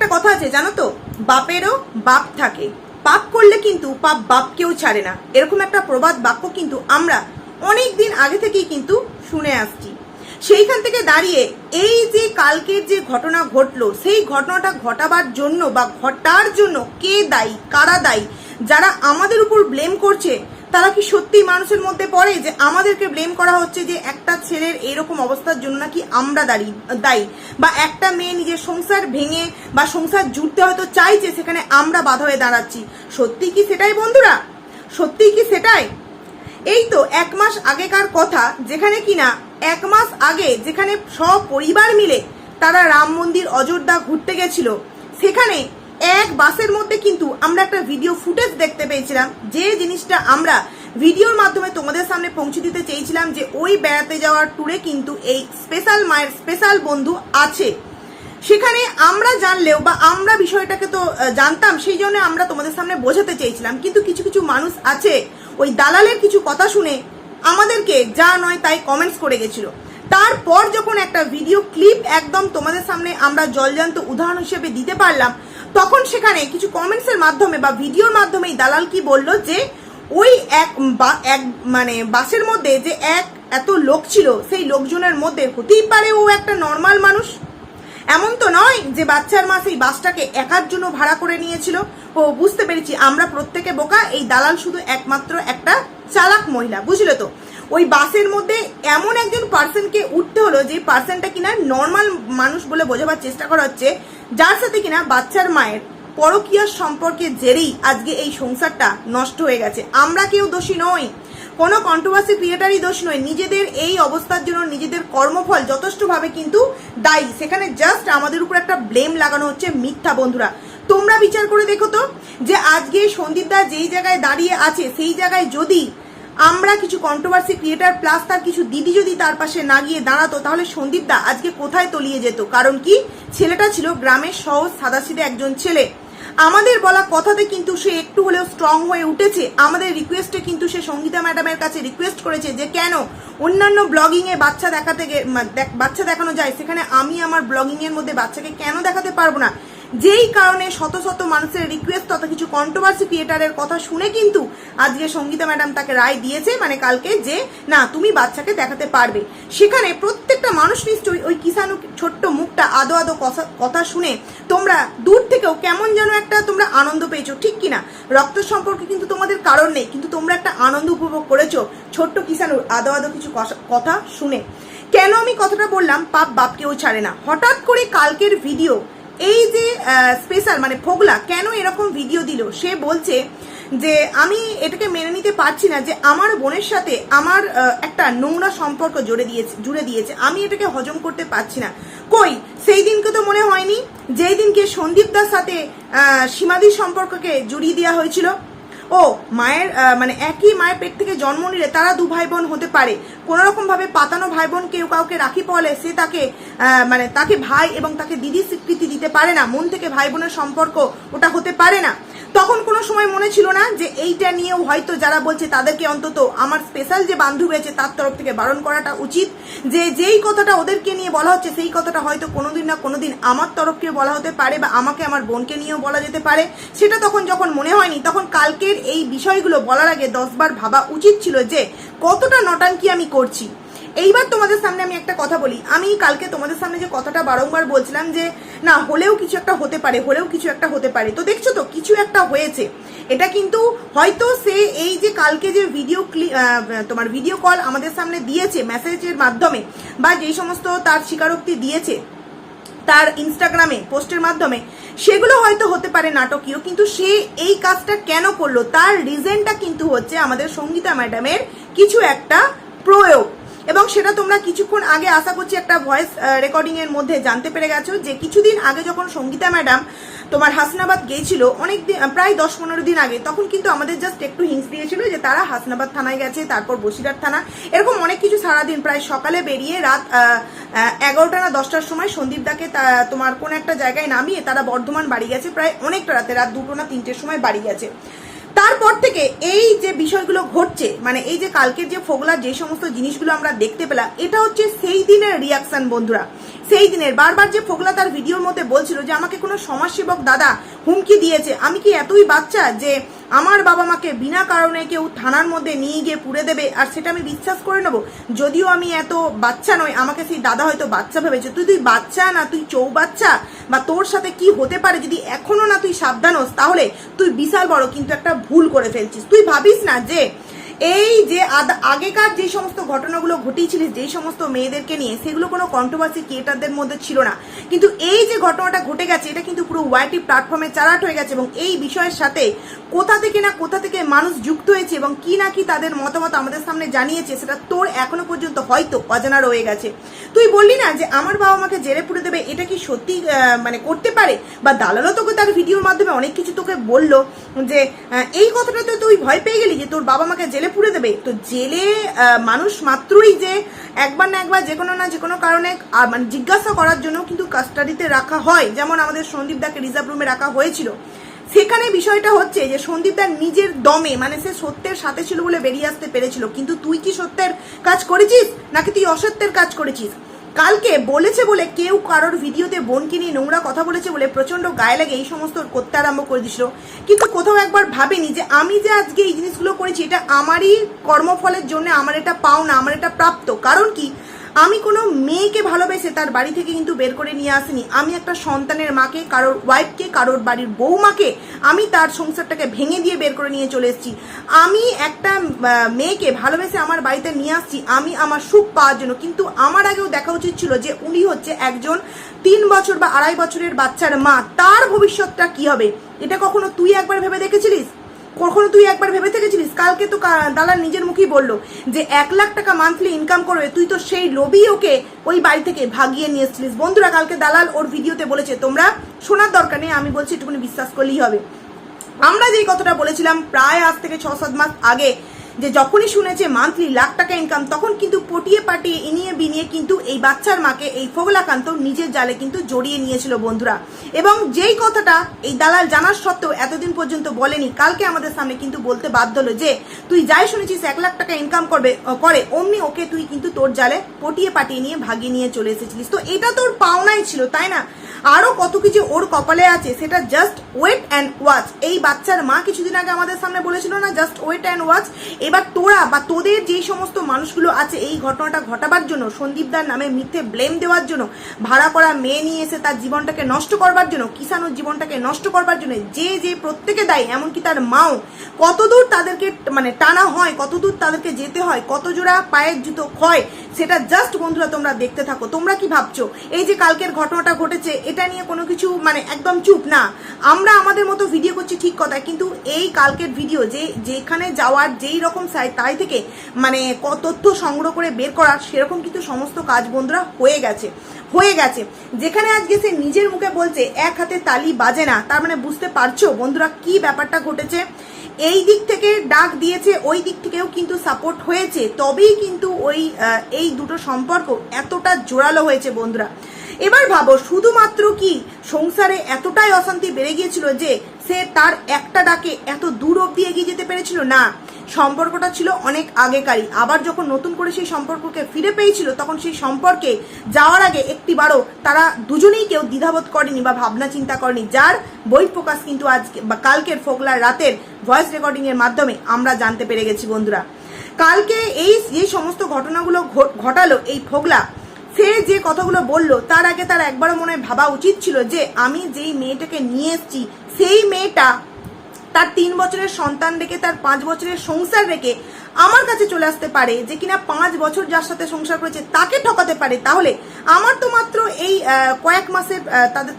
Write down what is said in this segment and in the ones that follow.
একটা কথা আছে জানো তো, বাপেরও বাপ থাকে, পাপ করলে কিন্তু পাপ বাপকেও ছাড়ে না, এরকম একটা প্রবাদ বাক্য কিন্তু আমরা অনেক দিন আগে থেকেই কিন্তু শুনে আসছি। সেইখান থেকে দাঁড়িয়ে এই যে কালকের যে ঘটনা ঘটলো, সেই ঘটনাটা ঘটাবার জন্য বা ঘটার জন্য কে দায়ী, কারা দায়ী, যারা আমাদের উপর ব্লেম করছে তারা কি সত্যি মানুষের মধ্যে পড়ে যে আমাদেরকে ব্লেম করা হচ্ছে যে একটা ছেলের এইরকম অবস্থার জন্য নাকি আমরা দায়ী, বা একটা মেয়ে নিজের সংসার ভেঙে বা সংসার জুড়তে হয়তো চাইছে, সেখানে আমরা বাধা হয়ে দাঁড়াচ্ছি। সত্যি কি সেটাই বন্ধুরা? সত্যি কি সেটাই? এই তো 1 মাস আগেকার কথা, যেখানে কিনা 1 মাস আগে যেখানে সব পরিবার মিলে তারা রাম মন্দির অযোধ্যা ঘুরতে গেছিল, সেখানে এক বাসের মধ্যে কিন্তু আমরা একটা ভিডিও ফুটেজ দেখতে পেয়েছিলাম, যে জিনিসটা আমরা ভিডিওর মাধ্যমে তোমাদের সামনে পৌঁছে দিতে চেয়েছিলাম যে ওই বেড়াতে যাওয়ার ট্যুরে কিন্তু এই স্পেশাল মায়ের স্পেশাল বন্ধু আছে। সেখানে আমরা জানলেও বা আমরা বিষয়টাকে তো জানতাম, সেই জন্য আমরা তোমাদের সামনে বোঝাতে চেয়েছিলাম, কিন্তু কিছু কিছু মানুষ আছে ওই দালালের কিছু কথা শুনে আমাদেরকে যা নয় তাই কমেন্টস করে গেছিল। তারপর যখন একটা ভিডিও ক্লিপ একদম তোমাদের সামনে আমরা জলজান্ত উদাহরণ হিসেবে দিতে পারলাম, তখন সেখানে কিছু কমেন্টসের মাধ্যমে বা ভিডিওর মাধ্যমে দালাল কি বলল যে ওই এক মানে বাসের মধ্যে যে এত লোক ছিল, সেই লোকজনের মধ্যে হতেই পারে ও একটা নর্মাল মানুষ। এমন তো নয় যে বাচ্চার মা সেই বাসটাকে একার জন্য ভাড়া করে নিয়েছিল। ও বুঝতে পেরেছি, আমরা প্রত্যেকে বোকা, এই দালাল শুধু একমাত্র একটা চালাক মহিলা, বুঝলে তো? ওই বাসের মধ্যে এমন একজন পার্সনকে উঠতে হলো যে পার্সনটা কিনা নর্মাল মানুষ বলে বোঝাবার চেষ্টা করা হচ্ছে, যার সাথে কিনা বাচ্চার মায়ের পরকীয়ার সম্পর্কে জেরেই আজকে এই সংসারটা নষ্ট হয়ে গেছে। আমরা কেউ দোষী নই, কোনো কন্ট্রোভার্সি ক্রিয়েটারই দোষ নয়, নিজেদের এই অবস্থার জন্য নিজেদের কর্মফল যথেষ্টভাবে কিন্তু দায়ী। সেখানে জাস্ট আমাদের উপর একটা ব্লেম লাগানো হচ্ছে মিথ্যা। বন্ধুরা, তোমরা বিচার করে দেখো তো, যে আজকে সন্দীপদা যেই জায়গায় দাঁড়িয়ে আছে, সেই জায়গায় যদি আমরা কিছু কন্ট্রোভার্সি ক্রিয়েটার প্লাস তার কিছু দিদি যদি তার পাশে না গিয়ে দাঁড়াতো, তাহলে সন্দীপদা আজকে কোথায় তলিয়ে যেত। কারণ কি, ছেলেটা ছিল গ্রামের সহজ সাদাসিধে একজন ছেলে। আমাদের বলা কথাতে কিন্তু সে একটু হলেও স্ট্রং হয়ে উঠেছে। আমাদের রিকোয়েস্টে কিন্তু সে সঙ্গীতা ম্যাডামের কাছে রিকোয়েস্ট করেছে যে কেন অন্যান্য ব্লগিং এ বাচ্চা দেখানো যায়, সেখানে আমি আমার ব্লগিং এর মধ্যে বাচ্চাকে কেন দেখাতে পারবো না। যেই কারণে শত শত মানুষের রিকোয়েস্ট তথা কিছু কন্ট্রোভার্সি ক্রিয়েটারের কথা শুনে কিন্তু আজকে সঙ্গীতা ম্যাডাম তাকে রায় দিয়েছে, মানে কালকে, যে না তুমি বাচ্চাকে দেখাতে পারবে। সেখানে প্রত্যেকটা মানুষ নিশ্চয়ই ওই কিষাণু ছোট্ট মুখটা আদো আদো কথা শুনে তোমরা দূর থেকেও কেমন যেন একটা তোমরা আনন্দ পেয়েছো, ঠিক কিনা? রক্ত সম্পর্কে কিন্তু তোমাদের কারণ নেই, কিন্তু তোমরা একটা আনন্দ উপভোগ করেছো ছোট্ট কিষাণুর আদো আদো কিছু কথা শুনে। কেন আমি কথাটা বললাম, পাপ বাপকেও ছাড়ে না। হঠাৎ করে কালকের ভিডিও, এই যে স্পেশাল মানে ফোগলা কেন এরকম ভিডিও দিল, সে বলছে যে আমি এটাকে মেনে নিতে পারছি না যে আমার বোনের সাথে আমার একটা নোংরা সম্পর্ক জুড়ে দিয়েছে, আমি এটাকে হজম করতে পারছি না। কই, সেই দিনকে তো মনে হয়নি যেই দিনকে সন্দীপদার সাথে সীমাদির সম্পর্ককে জড়িয়ে দেওয়া হয়েছিল। ও মায়ের মানে একই মায়ের পেট থেকে জন্ম নিলে তারা 2 ভাই বোন হতে পারে, কোন রকম ভাবে পাতানো ভাই বোন কেউ কাউকে রাখি পড়লে সে তাকে ভাই এবং তাকে দিদির স্বীকৃতি দিতে পারে না, মন থেকে ভাই বোনের সম্পর্ক ওটা হতে পারে না। তখন কোনো সময় মনে ছিল না যে এইটা নিয়েও হয়তো যারা বলছে তাদেরকে অন্তত আমার স্পেশাল যে বান্ধবী আছে তার তরফ থেকে বারণ করাটা উচিত, যে যেই কথাটা ওদেরকে নিয়ে বলা হচ্ছে সেই কথাটা হয়তো কোনোদিন না কোনোদিন আমার তরফকে বলা হতে পারে বা আমাকে আমার বোনকে নিয়েও বলা যেতে পারে। সেটা তখন যখন মনে হয়নি, তখন কালকের এই বিষয়গুলো বলার আগে 10 বার ভাবা উচিত ছিল যে কতটা নটাঙ্কি আমি করছি। এইবার তোমাদের সামনে আমি একটা কথা বলি, আমি কালকে তোমাদের সামনে যে কথাটা বারংবার বলছিলাম যে না হলেও কিছু একটা হতে পারে, হলেও কিছু একটা হতে পারে, তো দেখছো তো কিছু একটা হয়েছে। এটা কিন্তু হয়তো সে এই যে কালকে যে তোমার ভিডিও কল আমাদের সামনে দিয়েছে মেসেজের মাধ্যমে, বা যেই সমস্ত তার স্বীকারোক্তি দিয়েছে তার ইনস্টাগ্রামে পোস্টের মাধ্যমে, সেগুলো হয়তো হতে পারে নাটকীয়, কিন্তু সে এই কাজটা কেন করলো তার রিজনটা কিন্তু হচ্ছে আমাদের সঙ্গীতা ম্যাডামের কিছু একটা প্রয়োগ। এবং সেটা তোমরা কিছুক্ষণ আগে আশা করছি একটা ভয়েস রেকর্ডিং এর মধ্যে জানতে পেরে গেছো, যে কিছুদিন আগে যখন সঙ্গীতা ম্যাডাম তোমার হাসনাবাদ গিয়েছিল, অনেক দিন প্রায় 10-15 দিন আগে, তখন কিন্তু আমাদের জাস্ট একটু হিংস দিয়েছিল যে তারা হাসনাবাদ থানায় গেছে, তারপর বসিরহাট থানা, এরকম অনেক কিছু। সারাদিন প্রায় সকালে বেরিয়ে রাত 11টা না 10টার সময় সন্দীপদাকে তোমার কোন একটা জায়গায় নামিয়ে তারা বর্ধমান বাড়ি গেছে, প্রায় অনেকটা রাতে, রাত 2টো না 3টের সময় বাড়ি গেছে। তারপর তারপর থেকে এই যে বিষয়গুলো ঘটছে, মানে এই যে কালকের যে ফোগলার যে সমস্ত জিনিসগুলো আমরা দেখতে পেলাম, এটা হচ্ছে সেই দিনের রিয়াকশন বন্ধুরা। সেই দিনের বারবার যে ফোগলা তার ভিডিওর মধ্যে বলছিল যে আমাকে কোনো সমাজসেবক দাদা হুমকি দিয়েছে, আমি কি এতই বাচ্চা যে আমার বাবা মাকে বিনা কারণে কেউ থানার মধ্যে নিয়ে গিয়ে পুড়ে দেবে আর সেটা আমি বিশ্বাস করে নেবো? যদিও আমি এত বাচ্চা নয়, আমাকে সেই দাদা হয়তো বাচ্চা ভেবেছে। তুই বাচ্চা না, তুই চৌবাচ্চা, বা তোর সাথে কি হতে পারে যদি এখনো না তুই সাবধান হোস, তাহলে তুই বিশাল বড় কিন্তু একটা ভুল করে ফেলছিস। তুই ভাবিস না যে এই যে আগেকার যে সমস্ত ঘটনাগুলো ঘটিয়েছিলিস যেই সমস্ত মেয়েদেরকে নিয়ে, সেগুলো কোনো কন্ট্রোভার্সি ক্রিয়েটারদের মধ্যে ছিল না, কিন্তু এই যে ঘটনাটা ঘটে গেছে এটা কিন্তু পুরো ওয়াইটি প্ল্যাটফর্মে চালাট হয়ে গেছে। এবং এই বিষয়ের সাথে কোথা থেকে মানুষ যুক্ত হয়েছে এবং কি না কি তাদের মতামত আমাদের সামনে জানিয়েছে, সেটা তোর এখনো পর্যন্ত হয়তো অজানা রয়ে গেছে। তুই বললি না যে আমার বাবা মাকে জেলে পুড়ে দেবে, এটা কি সত্যি মানে করতে পারে? বা দালালও তোকে তার ভিডিওর মাধ্যমে অনেক কিছু তোকে বললো যে এই কথাটাতে তুই ভয় পেয়ে গেলি যে তোর বাবা মাকে জেলে পুড়ে দেবে। তো জেলে মানুষ মাত্রই যে একবার না একবার যে কোনো কারণে মানে জিজ্ঞাসা করার জন্য কিন্তু কাস্টাডিতে রাখা হয়, যেমন আমাদের সন্দীপ দাকে রিজার্ভ রুমে রাখা হয়েছিল। সেখানে বিষয়টা হচ্ছে যে সন্দীপ দার নিজের দমে, মানে সে সত্যের সাথে ছিল বলে বেরিয়ে আসতে পেরেছিল, কিন্তু তুই কি সত্যের কাজ করেছিস নাকি তুই অসত্যের কাজ করেছিস? কালকে বলেছে বলে কেউ কারোর ভিডিওতে বোনকে নিয়ে নোংরা কথা বলেছে বলে প্রচন্ড গায়ে লাগে এই সমস্ত করতে আরম্ভ করে দিছিল, কিন্তু কোথাও একবার ভাবেনি যে আমি যে আজকে এই জিনিসগুলো করেছি এটা আমারই কর্মফলের জন্য, আমার এটা পাওনা, আমার এটা প্রাপ্ত। কারণ কি, আমি কোনো মেয়েকে ভালোবেসে তার বাড়ি থেকে কিন্তু বের করে নিয়ে আসিনি। আমি একটা সন্তানের মাকে, কারোর ওয়াইফকে, কারোর বাড়ির বৌমাকে আমি তার সংসারটাকে ভেঙে দিয়ে বের করে নিয়ে চলে এসেছি। আমি একটা মেয়েকে ভালোবেসে আমার বাড়িতে নিয়ে আসছি আমি আমার সুখ পাওয়ার জন্য, কিন্তু আমার আগেও দেখা উচিত ছিল যে উনি হচ্ছে একজন 3 বছর বা 2.5 বছরের বাচ্চার মা, তার ভবিষ্যৎটা কি হবে এটা কখনো তুই একবার ভেবে দেখেছিলিস? কখনো তুই একবার ভেবে থেকেছিলিস? কালকে তো দালাল নিজের মুখেই বললো যে 1 লাখ টাকা মান্থলি ইনকাম করবে, তুই তো সেই লোভী ওকে ওই বাড়ি থেকে ভাগিয়ে নিয়ে এসেছিলিস। বন্ধুরা, কালকে দালাল ওর ভিডিওতে বলেছে, তোমরা শোনার দরকার নেই, আমি বলছি একটুখানি বিশ্বাস করলেই হবে। আমরা যেই কথাটা বলেছিলাম প্রায় আজ থেকে 6-7 মাস আগে, যে যখনই শুনেছে মান্থলি 1 লাখ টাকা ইনকাম, তখন কিন্তু পটিয়ে পাটিয়ে ইনিয়ে বিনিয়ে কিন্তু এই বাচ্চার মাকে এই ফোগলাকান্ত নিজের জালে কিন্তু জড়িয়ে নিয়েছিল বন্ধুরা। এবং যেই কথাটা এই দালাল জানার সত্ত্বেও এতদিন পর্যন্ত বলেনি, কালকে আমাদের সামনে কিন্তু বলতে বাধ্য হলো যে তুই যাই শুনেছিস 1 লাখ টাকা ইনকাম করে অমনি ওকে তুই কিন্তু তোর জালে পটিয়ে পাটিয়ে নিয়ে ভাগিয়ে নিয়ে চলে এসেছিলিস। তো এটা তোর পাওনাই ছিল, তাই না? আরো কত কিছু ওর কপালে আছে, সেটা জাস্ট ওয়েট অ্যান্ড ওয়াচ। এই বাচ্চার মা কিছুদিন আগে আমাদের সামনে বলেছিল না, জাস্ট ওয়েট অ্যান্ড ওয়াচ। এবার তোরা বা তোদের যেই সমস্ত মানুষগুলো আছে এই ঘটনাটা ঘটাবার জন্য, সন্দীপদার নামে মিথ্যে ব্লেম দেওয়ার জন্য, ভাড়া করা মেয়ে নিয়ে এসে তার জীবনটাকে নষ্ট করবার জন্য, কিষাণুর জীবনটাকে নষ্ট করবার জন্য যে প্রত্যেকে দায়ী, এমনকি তার মাও, কতদূর তাদেরকে মানে টানা হয়, কতদূর তাদেরকে যেতে হয়, কত জোড়া পায়ের জুতো ক্ষয়, সেটা জাস্ট বন্ধুরা তোমরা দেখতে থাকো। তোমরা কি ভাবছো এই যে কালকের ঘটনাটা ঘটেছে এটা নিয়ে কোনো কিছু মানে একদম চুপ না? আমরা আমাদের মতো ভিডিও করছি ঠিক কথা, কিন্তু এই কালকের ভিডিও যেখানে যাওয়ার যেই রকম তাই থেকে মানে তথ্য সংগ্রহ করে বের করার, সেরকম কিন্তু সমস্ত কাজ বন্ধুরা হয়ে গেছে। যেখানে আজকে সে নিজের মুখে বলছে 1 হাতে তালি বাজে না, তার মানে বুঝতে পারছো বন্ধুরা কি ব্যাপারটা ঘটেছে। এই দিক থেকে ডাক দিয়েছে, ওই দিক থেকেও কিন্তু সাপোর্ট হয়েছে, তবেই কিন্তু এই দুটো সম্পর্ক এতটা জোরালো হয়েছে বন্ধুরা। এবার ভাবো, শুধুমাত্র কি সংসারে এতটাই অশান্তি বেড়ে গিয়েছিল যে সে তার একটা ডাকে এত দূর অব্দি এগিয়ে যেতে পেরেছিল? না, সম্পর্কটা ছিল অনেক আগেকারই। আবার যখন নতুন করে সেই সম্পর্ককে ফিরে পেয়েছিল, তখন সেই সম্পর্কে যাওয়ার আগে একটিবারও তারা দুজনেই কেউ দ্বিধাবোধ করেনি বা ভাবনা চিন্তা করেনি, যার বহিঃপ্রকাশ কিন্তু আজকে বা কালকের ফোগলার রাতের ভয়েস রেকর্ডিং এর মাধ্যমে আমরা জানতে পেরে গেছি বন্ধুরা। কালকে এই যে সমস্ত ঘটনাগুলো ঘটালো এই ফোগলা, সে যে কথাগুলো বললো তার আগে তার একবারও মনে ভাবা উচিত ছিল যে আমি যেই মেয়েটাকে নিয়ে এসেছি সেই মেয়েটা তার 3 বছরের সন্তান রেখে, তার 5 বছরের সংসার রেখে আমার কাছে চলে আসতে পারে, যে কিনা 5 বছর যার সাথে সংসার করেছে তাকে ঠকাতে পারে। তাহলে আমার তো মাত্র এই কয়েক মাসের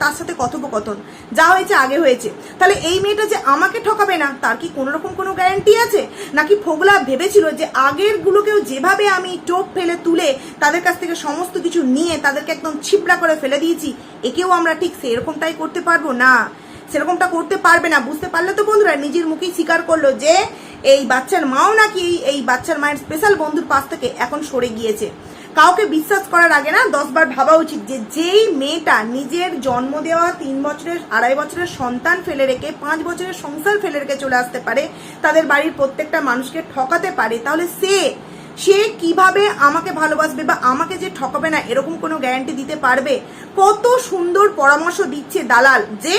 তার সাথে কথোপকথন যা হয়েছে আগে হয়েছে, তাহলে এই মেয়েটা যে আমাকে ঠকাবে না তার কি কোনো রকম কোনো গ্যারান্টি আছে? নাকি ফোগলা ভেবেছিল যে আগের গুলোকেও যেভাবে আমি টোপ ফেলে তুলে তাদের কাছ থেকে সমস্ত কিছু নিয়ে তাদেরকে একদম ছিপড়া করে ফেলে দিয়েছি, একেও আমরা ঠিক সেরকমটাই করতে পারবো? না, সেরকমটা করতে পারবে না। বুঝতে পারলে তো বন্ধুরা, নিজের মুখেই স্বীকার করলো যে এই বাচ্চার মাও নাকি এই বাচ্চার মায়ের স্পেশাল বন্ধুর পাশ থেকে এখন সরে গিয়েছে। কাউকে বিশ্বাস করার আগে না 10 বার ভাবা উচিত যে যেই মেয়েটা নিজের জন্ম দেওয়া 3 বছরের 2.5 বছরের সন্তান ফেলে রেখে 5 বছরের সংসার ফেলে রেখে চলে আসতে পারে, তাদের বাড়ির প্রত্যেকটা মানুষকে ঠকাতে পারে, তাহলে সে কিভাবে আমাকে ভালোবাসবে বা আমাকে যে ঠকাবে না এরকম কোনো গ্যারান্টি দিতে পারবে? কত সুন্দর পরামর্শ দিচ্ছে দালাল যে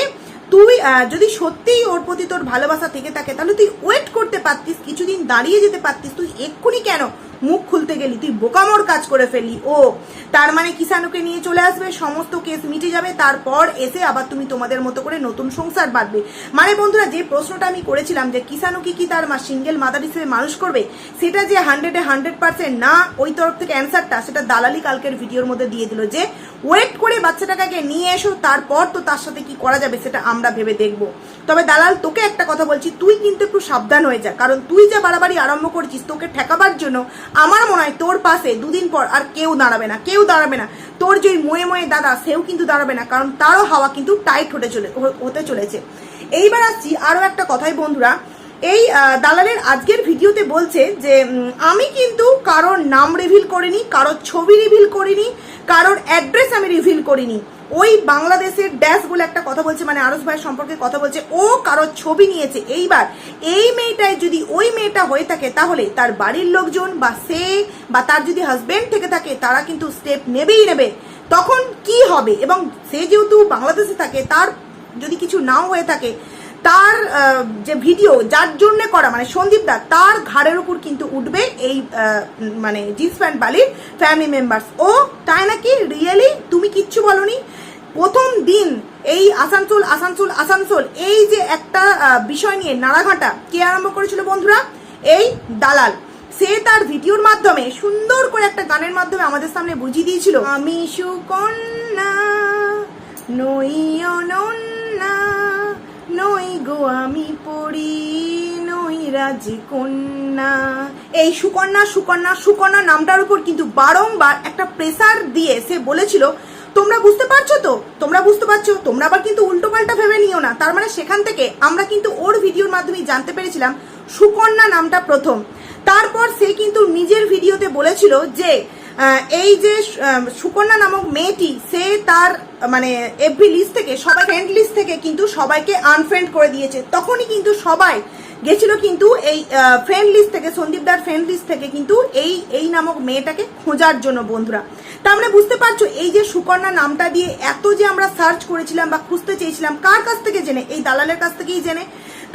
তুই যদি সত্যিই ওর প্রতি তোর ভালোবাসা থেকে থাকে তাহলে তুই ওয়েট করতে পারতিস, কিছুদিন দাঁড়িয়ে যেতে পারতিস, তুই এক্ষুনি কেন মুখ খুলতে গেলি? তুই বোকামোর কাজ করে ফেললি। ও তার মানে কিষানুকে নিয়ে চলে আসবে, সমস্ত কেস মিটে যাবে, তারপর এসে আবার তুমি তোমাদের মতো করে নতুন সংসার বাঁধবে। মানে বন্ধুরা, যে প্রশ্নটা আমি করেছিলাম যে কিষানুকে কি তার সিঙ্গেল মাদার হিসেবে মানুষ করবে, সেটা যে 100% না ওই তরফ থেকে অ্যান্সারটা, সেটা দালালি কালকের ভিডিওর মধ্যে দিয়ে দিল যে ওয়েট করে বাচ্চাটাকে নিয়ে এসো, তারপর তো তার সাথে কি করা যাবে সেটা আমরা ভেবে দেখবো। তবে দালাল, তোকে একটা কথা বলছি, তুই কিন্তু একটু সাবধান হয়ে যা, কারণ তুই যা বাড়াবাড়ি আরম্ভ করছিস, তোকে ঠেকাবার জন্য আমার মনে হয় তোর পাশে দুদিন পর আর কেউ দাঁড়াবে না, কেউ দাঁড়াবে না। তোর যে ময়ে দাদা, সেও কিন্তু দাঁড়াবে না, কারণ তারও হাওয়া কিন্তু টাইট হতে চলেছে। এইবার আসছি আরো একটা কথাই বন্ধুরা, এই দালালের আজকের ভিডিওতে বলছে যে আমি কিন্তু কারোর নাম রিভিল করিনি, কারোর ছবি রিভিল করিনি, কারোর অ্যাড্রেস আমি রিভিল করিনি। ওই বাংলাদেশের ড্যাশ বলে একটা কথা বলছে, মানে আরস ভাইয়ের সম্পর্কে কথা বলছে, ও কারোর ছবি নিয়েছে। এইবার এই মেয়েটায় যদি ওই মেয়েটা হয়ে থাকে তাহলে তার বাড়ির লোকজন বা সে বা তার যদি হাজবেন্ড থেকে থাকে তারা কিন্তু স্টেপ নেবেই নেবে। তখন কি হবে? এবং সে যেহেতু বাংলাদেশে থাকে, তার যদি কিছু নাও হয়ে থাকে, তার যে ভিডিও যার জন্য করা, মানে সন্দীপ দা, তার ঘাড়ের উপর কিন্তু উঠবে এই মানে জিন্স প্যান্ট বালির ফ্যামিলি মেম্বার্স। ও তাই নাকি? রিয়েলি? তুমি কিচ্ছু বলনি? প্রথম দিন এই আসানসোল এই যে একটা বিষয় নিয়ে নাড়াঘাটা কে আরম্ভ করেছিল বন্ধুরা? এই দালাল। সে তার ভিডিওর মাধ্যমে সুন্দর করে একটা গানের মাধ্যমে আমাদের সামনে বুঝিয়ে দিয়েছিল, আমি সুকন্যা নই অনন্যা, নই গো আমি পড়ি, নই রাজকন্যা। এই সুকন্যা নামটার উপর কিন্তু বারংবার একটা প্রেসার দিয়ে সে বলেছিল, তোমরা বুঝতে পারছো তো, তোমরা বুঝতে পারছো, তোমরা আবার কিন্তু উল্টো পাল্টা ভেবে নিও না। তার মানে সেখান থেকে আমরা কিন্তু ওর ভিডিওর মাধ্যমে জানতে পেরেছিলাম সুকন্যা নামটা প্রথম। তারপর সে কিন্তু নিজের ভিডিওতে বলেছিল যে এই যে সুকন্যা নামক মেয়েটি, সে তার মানে এফবি লিস্ট থেকে, সবাই ফ্রেন্ড লিস্ট থেকে কিন্তু সবাইকে আনফ্রেন্ড করে দিয়েছে। তখনই কিন্তু সবাই গেছিল কিন্তু এই ফ্রেন্ড লিস্ট থেকে, সন্দীপদার ফ্রেন্ড লিস্ট থেকে কিন্তু এই নামক মেয়েটাকে খোঁজার জন্য বন্ধুরা। তার মানে বুঝতে পারছো, এই যে সুকন্যা নামটা দিয়ে এত যে আমরা সার্চ করেছিলাম বা খুঁজতে চেয়েছিলাম, কার কাছ থেকে জেনে? এই দালালের কাছ থেকেই জেনে।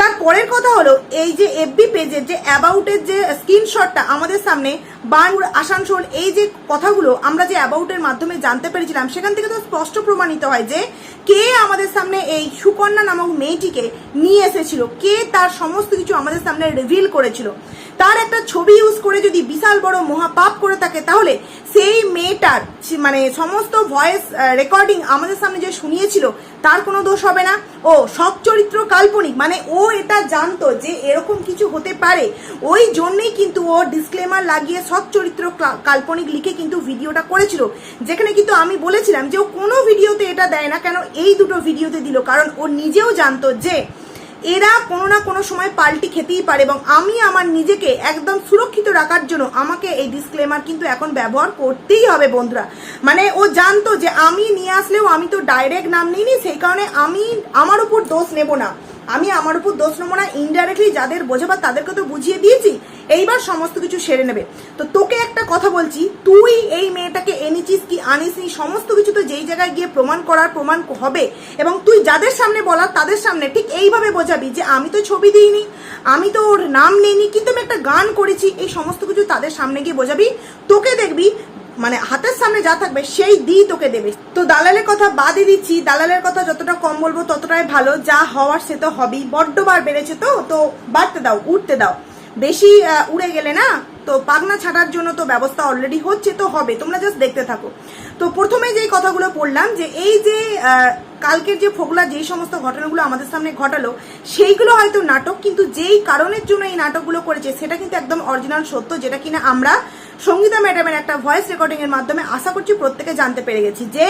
তারপরের কথা হলো, এই যে এফবি পেজের যে অ্যাবাউটের যে স্ক্রিনশটটা আমাদের সামনে, বাংলা আসানসোল, এই যে কথাগুলো আমরা যে অ্যাবাউটের মাধ্যমে জানতে পেরেছিলাম, সেখান থেকে তো স্পষ্ট প্রমাণিত হয় যে কে আমাদের সামনে এই সুকন্যা নামক মেয়েটিকে নিয়ে এসেছিল, কে তার সমস্ত কিছু আমাদের সামনে রিভিল করেছিল। তার একটা ছবি ইউজ করে যদি বিশাল বড় মহাপাপ করে থাকে, তাহলে সেই মেয়েটার মানে সমস্ত ভয়েস রেকর্ডিং আমাদের সামনে যে শুনিয়েছিল তার কোনো দোষ হবে না? ও সব চরিত্র কাল্পনিক, মানে ও এটা জানতো যে এরকম কিছু হতে পারে, ওই জন্যই কিন্তু ও ডিসক্লেমার লাগিয়ে সব চরিত্র কাল্পনিক লিখে কিন্তু ভিডিওটা করেছিল। যেখানে কিন্তু আমি বলেছিলাম যে ও কোনো ভিডিওতে এটা দেয় না, কেন এই দুটো ভিডিওতে দিল? কারণ ও নিজেও জানতো যে এরা কোনো না কোনো সময় পাল্টি খেতেই পারে, এবং আমি আমার নিজেকে একদম সুরক্ষিত রাখার জন্য আমাকে এই ডিসক্লেমার কিন্তু এখন ব্যবহার করতেই হবে বন্ধুরা। মানে ও জানতো যে আমি নিয়ে আসলেও আমি তো ডাইরেক্ট নাম নিইনি, সেই কারণে আমি আমার উপর দোষ নেব না, ইনডাইরেক্টলি যাদের বোঝাবার তাদেরকে তো বুঝিয়ে দিয়েছি, এইবার সমস্ত কিছু সেরে নেবে। তো তোকে একটা কথা বলছি, তুই এই মেয়েটাকে এনেছিস কি আনিসনি, সমস্ত কিছু তো যেই জায়গায় গিয়ে প্রমাণ হবে, এবং তুই যাদের সামনে বলার তাদের সামনে ঠিক এইভাবে বোঝাবি যে আমি তো ছবি দিইনি, আমি তো ওর নাম নেইনি, কিন্তু আমি একটা গান করেছি, এই সমস্ত কিছু তাদের সামনে গিয়ে বোঝাবি। তোকে দেখবি মানে হাতের সামনে যা থাকবে সেই দিই তোকে দেবে। তো দালালের কথা বাদই দিচ্ছি, দালালের কথা যতটা কম বলবো ততটাই ভালো, যা হওয়ার সে তো হবেই। বড্ড বার বেড়েছে, তো বাড়তে দাও, উঠতে দাও, বেশি উড়ে গেলে না তো পাগনা ছাড়ার জন্য তো ব্যবস্থা অলরেডি হচ্ছে, তো হবে, তোমরা জাস্ট দেখতে থাকো। তো প্রথমে যেই কথাগুলো পড়লাম, যে এই যে কালকের যে ফোগলা যেই সমস্ত ঘটনাগুলো আমাদের সামনে ঘটালো, সেইগুলো হয়তো নাটক, কিন্তু যেই কারণের জন্য এই নাটকগুলো করেছে সেটা কিন্তু একদম অরিজিনাল সত্য, যেটা কিনা আমরা সঙ্গীতা ম্যাডামের একটা ভয়েস রেকর্ডিং এর মাধ্যমে আশা করছি প্রত্যেকে জানতে পেরে গেছি। যে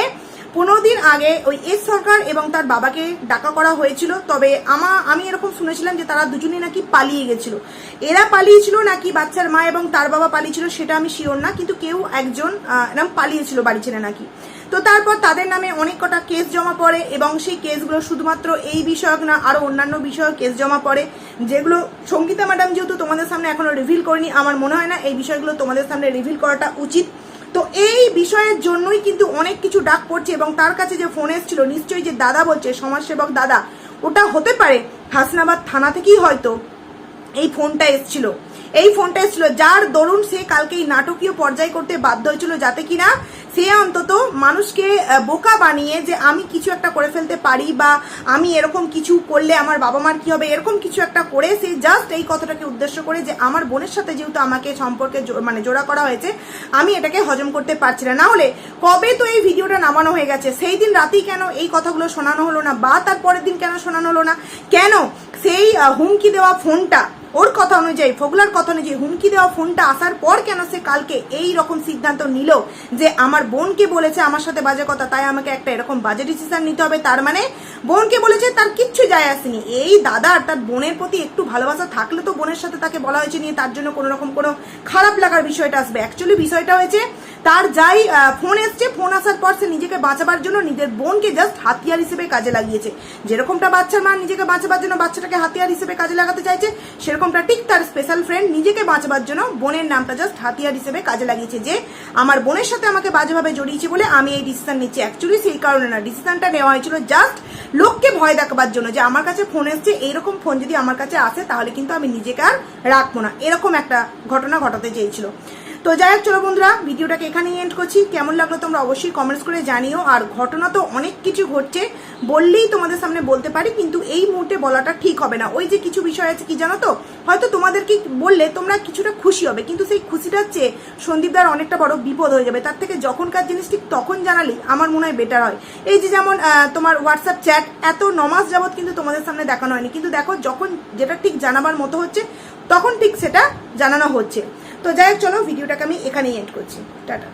15 দিন আগে ওই এস সরকার এবং তার বাবাকে ডাকা করা হয়েছিল। তবে আমি এরকম শুনেছিলাম যে তারা দুজনেই নাকি পালিয়ে গেছিল। এরা পালিয়েছিল নাকি বাচ্চার মা এবং তার বাবা পালিয়েছিল সেটা আমি শিওর না, কিন্তু কেউ একজন এরকম পালিয়েছিল বাড়ি ছেড়ে নাকি। তো তারপর তাদের নামে অনেক কটা কেস জমা পড়ে এবং সেই কেসগুলো শুধুমাত্র এই বিষয়ক না, আরো অন্যান্য বিষয়ক কেস জমা পড়ে, যেগুলো সঙ্গীতা ম্যাডাম যেহেতু তোমাদের সামনে এখনো রিভিল করেনি, আমার মনে হয় না এই বিষয়গুলো তোমাদের সামনে রিভিল করাটা উচিত। তো এই বিষয়ের জন্যই কিন্তু অনেক কিছু ডাক পড়ছে এবং তার কাছে যে ফোন এসেছিল, নিশ্চয়ই যে দাদা বলছে সমাজসেবক দাদা, ওটা হতে পারে হাসনাবাদ থানা থেকেই হয়তো এই ফোনটা এসেছিল। যার দরুন সে কালকে এই নাটকীয় পর্যায় করতে বাধ্য হয়েছিল, যাতে কিনা সে অন্তত মানুষকে বোকা বানিয়ে যে আমি কিছু একটা করে ফেলতে পারি বা আমি এরকম কিছু করলে আমার বাবা মার কি হবে, এরকম কিছু একটা করে সে জাস্ট এই কথাটাকে উদ্দেশ্য করে যে আমার বোনের সাথে যেহেতু আমাকে সম্পর্কে জোড়া করা হয়েছে, আমি এটাকে হজম করতে পারছি না। হলে কবে তো এই ভিডিওটা নামানো হয়ে গেছে, সেই দিন রাতেই কেন এই কথাগুলো শোনানো হলো না, বা তার পরের দিন কেন শোনানো হলো না, কেন সেই হুমকি দেওয়া ফোনটা, ওর কথা অনুযায়ী, ফোগলার কথা অনুযায়ী হুমকি দেওয়া ফোনটা আসার পর কেন সে কালকে এই রকম সিদ্ধান্ত নিল যে আমার বোনকে বলেছে আমার সাথে বাজে কথা, তাই আমাকে একটা এরকম বাজে ডিসিশন নিতে হবে। তার মানে বোনকে বলেছে, তার কিচ্ছু যায় আসেনি। এই দাদার তার বোনের প্রতি একটু ভালোবাসা থাকলে তো বোনের সাথে তাকে বলা হয়েছে নিয়ে তার জন্য কোনো রকম কোনো খারাপ লাগার বিষয়টা আসবে। অ্যাকচুয়ালি বিষয়টা হয়েছে তার যাই ফোন এসছে, ফোন আসার পর সে নিজেকে বাঁচাবার জন্য নিজের বোনকে জাস্ট হাতিয়ার হিসেবে কাজে লাগিয়েছে। যেরকমটা বাচ্চার মা নিজেকে বাঁচাবার জন্য বাচ্চাটাকে হাতিয়ার হিসেবে কাজে লাগাতে চাইছে, সেরকমটা ঠিক তার স্পেশাল ফ্রেন্ড নিজেকে বাঁচাবার জন্য বোনের নামটা জাস্ট হাতিয়ার হিসেবে কাজে লাগিয়েছে, যে আমার বোনের সাথে আমাকে বাজেভাবে জড়িয়েছে বলে আমি এই ডিসিশন নিচ্ছি। অ্যাকচুয়ালি সেই কারণে না, ডিসিশনটা নেওয়া হয়েছিল জাস্ট লোককে ভয় দেখাবার জন্য, যে আমার কাছে ফোন এসছে, এইরকম ফোন যদি আমার কাছে আসে তাহলে কিন্তু আমি নিজেকে আর রাখবো না, এরকম একটা ঘটনা ঘটাতে চেয়েছিল। তো যাই হোক, চলো বন্ধুরা, ভিডিওটাকে এখানেই এন্ড করছি। কেমন লাগলো তোমরা অবশ্যই কমেন্টস করে জানিও। আর ঘটনা তো অনেক কিছু ঘটছে, বললেই তোমাদের সামনে বলতে পারি, কিন্তু এই মুহূর্তে বলাটা ঠিক হবে না। ওই যে কিছু বিষয় আছে কি জানো তো, হয়তো তোমাদেরকে বললে তোমরা কিছুটা খুশি হবে, কিন্তু সেই খুশিটার চেয়ে সন্দীপদার অনেকটা বড় বিপদ হয়ে যাবে। তার থেকে যখনকার জিনিস ঠিক তখন জানালি আমার মনে হয় বেটার হয়। এই যে যেমন তোমার হোয়াটসঅ্যাপ চ্যাট এত 9 মাস যাবত কিন্তু তোমাদের সামনে দেখানো হয়নি, কিন্তু দেখো যখন যেটা ঠিক জানাবার মতো হচ্ছে তখন ঠিক সেটা জানানো হচ্ছে। তো যাই হোক, চলো ভিডিওটাকে আমি এখানেই এন্ড করছি। টাটা।